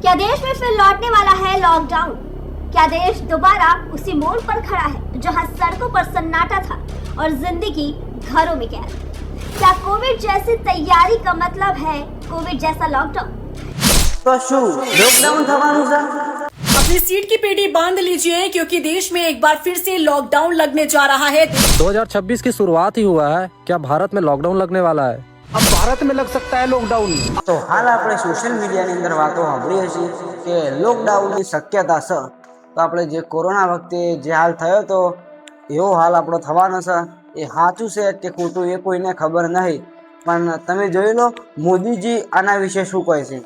क्या देश में फिर लौटने वाला है लॉकडाउन? क्या देश दोबारा उसी मोड़ पर खड़ा है जहां सड़कों पर सन्नाटा था और जिंदगी घरों में कैद? क्या कोविड जैसी तैयारी का मतलब है कोविड जैसा लॉकडाउन? तो शू लॉकडाउन થવાનું છે? अपनी सीट की पेटी बांध लीजिए क्योंकि देश में एक बार फिर से लॉकडाउन लगने जा रहा है। 2026 की शुरुआत ही हुआ है, क्या भारत में लॉकडाउन लगने वाला है? अब भारत में लग सकता है लॉकडाउन। તો હાલ આપણે સોશિયલ મીડિયાની અંદર વાતો સાંભળીએ છીએ કે લોકડાઉનની શક્યતા છે। તો આપણે જે કોરોના વખતે જે હાલ થયો તો એવો હાલ આપણો થવાનો છે। એ સાચું છે કે ખોટું એ કોઈને ખબર નહીં, પણ તમે જોઈ લો મોદીજી આના વિશે શું કહે છે।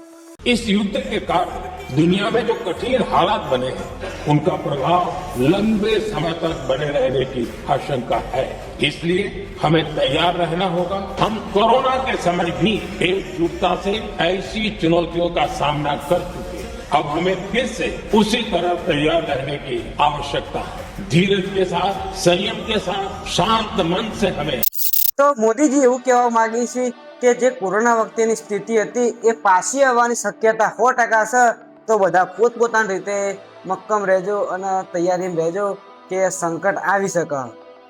इस युद्ध के कारण दुनिया में जो कठिन हालात बने हैं उनका प्रभाव लंबे समय तक बने रहने की आशंका है। इसलिए हमें तैयार रहना होगा। हम कोरोना के समय भी एकजुटता से ऐसी चुनौतियों का सामना कर चुके हैं। अब हमें फिर से उसी तरह तैयार रहने की आवश्यकता है। धीरज के साथ, संयम के साथ, शांत मन से हमें તો મોદીજી એવું કહેવા માંગે છે કે જે કોરોના વખતેની સ્થિતિ હતી એ પાછી આવવાની શક્યતા 100% છે। તો બધા પોતપોતાની રીતે મક્કમ રહેજો અને તૈયારીમાં રહેજો કે સંકટ આવી શકે।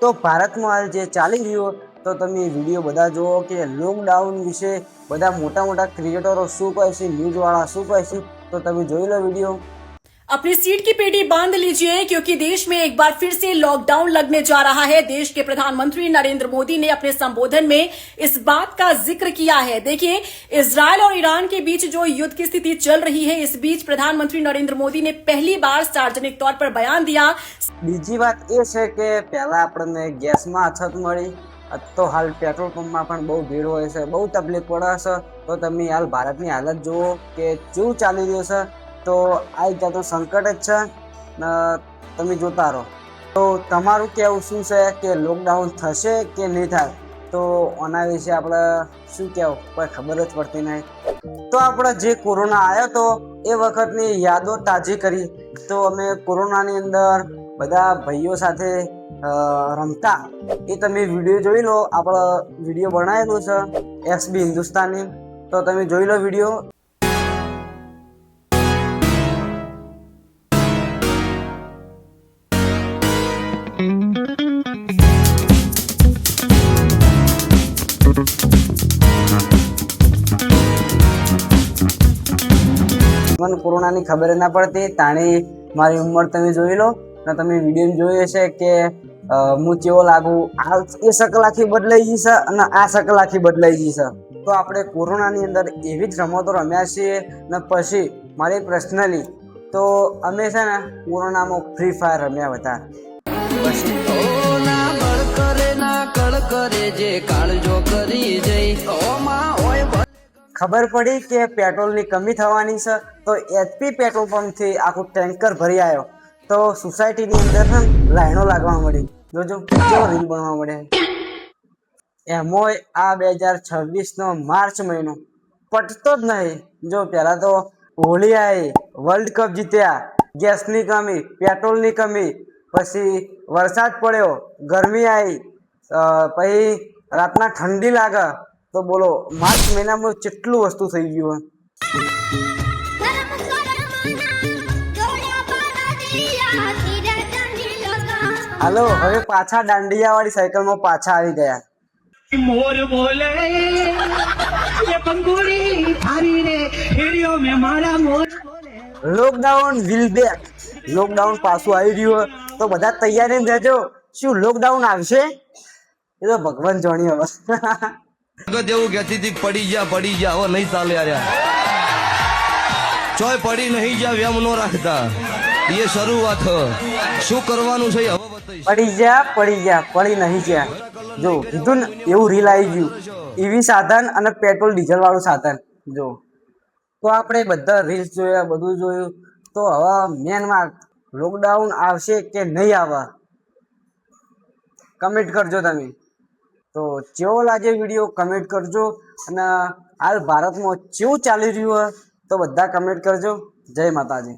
તો ભારતમાં હાલ જે ચાલી રહ્યું તો તમે વિડીયો બધા જુઓ કે લોકડાઉન વિશે બધા મોટા મોટા ક્રિએટરો શું કહે છે, ન્યૂઝવાળા શું કહે છે, તો તમે જોઈ લો વિડીયો। अपनी सीट की पेटी बांध लीजिए क्योंकि देश में एक बार फिर से लॉकडाउन लगने जा रहा है। देश के प्रधानमंत्री नरेंद्र मोदी ने अपने संबोधन में इस बात का जिक्र किया है। देखिए, इजरायल और ईरान के बीच जो युद्ध की स्थिति चल रही है, इस बीच प्रधानमंत्री नरेंद्र मोदी ने पहली बार सार्वजनिक तौर पर बयान दिया। બીજી વાત એ છે કે પહેલા આપણને ગેસમાં અછત મળી, તો હાલ પેટ્રોલ પંપમાં પણ બહુ ભીડ હોય છે, બહુ તકલીફ પડે છે। તો તમે હાલ ભારતની હાલત જુઓ કે કેવું ચાલી રહ્યું છે। તો આ એક જાતનું સંકટ જ છે ને તમે જોતા રહો। તો તમારું કહેવું શું છે કે લોકડાઉન થશે કે નહીં થાય? તો આના વિશે આપણે શું કહેવું કોઈ ખબર જ પડતી નહીં। તો આપણે જે કોરોના આવ્યો તો એ વખતની યાદો તાજી કરી। તો અમે કોરોનાની અંદર બધા ભાઈઓ સાથે રમતા એ તમે વિડીયો જોઈ લો। આપણે વિડીયો બનાવેલું છે SB હિન્દુસ્તાની, તો તમે જોઈ લો વિડીયો। મને કોરોનાની ખબર ના પડતી, તાણી મારી ઉંમર તમે જોઈ લો ને તમે વિડીયો જોઈ હશે કે હું કેવો લાગુ। આ એ શકલ આખી બદલાઈ ગઈ છે અને આ શકલ આખી બદલાઈ ગઈ છે। તો આપણે કોરોનાની અંદર એવી જ રમતો રમ્યા છીએ ને પછી મારી પર્સનલી તો અમે છે ને કોરોનામાં ફ્રી ફાયર રમ્યા હતા। પછી ખબર પડી કે પેટ્રોલની કમી થવાની છે, તો HP પેટ્રોલ પંપથી આખું ટેન્કર ભરી આવ્યો। તો સોસાયટીની અંદર લાઈનો લાગવા મળી। જોજો કેવો રીલ બનવા મળે। એમાંય આ 2026નો માર્ચ મહિનો પટતો જ નહીં। જો પહેલાં તો હોળી આવી, વર્લ્ડ કપ જીત્યા, ગેસની કમી, પેટ્રોલની કમી, પછી વરસાદ પડ્યો, ગરમી આવી, પછી રાતના ઠંડી લાગે। તો બોલો માર્ચ મહિનામાં કેટલું વસ્તુ થઈ ગયું હોય। હાલો હવે પાછા દાંડિયાવાળી સાયકલમાં પાછા આવી ગયા। मोर बोले ये पंगुड़ी थारी रे वीडियो में मारा मोर લોકડાઉન વિલ બેક। લોકડાઉન પાછું આવી રહ્યું તો બધા તૈયારી રહેજો। શું લોકડાઉન આવશે એ તો ભગવાન જાણી। હવે જેવું કહેતી હતી પડી જા હવે નહીં ચાલે યાર। ચોય પડી નહીં જા વ્યમ નો રાખતા, એ શરૂઆત શું કરવાનું છે હવે બતાવીશ। પડી જા પડી નહીં જા। જો કીધું ને એવું રીલ આવી ગયું। EV સાધન અને પેટ્રોલ ડીઝલ વાળું સાધન જો। તો આપણે બધા રીલ્સ જોયા, બધું જોયું। તો હવે મેન વાત લોકડાઉન આવશે કે નહીં આવે કમેન્ટ કરજો તમે। તો કેવો લાગે વિડીયો કમેન્ટ કરજો, અને હાલ ભારતમાં કેવું ચાલી રહ્યું હોય તો બધા કમેન્ટ કરજો। જય માતાજી।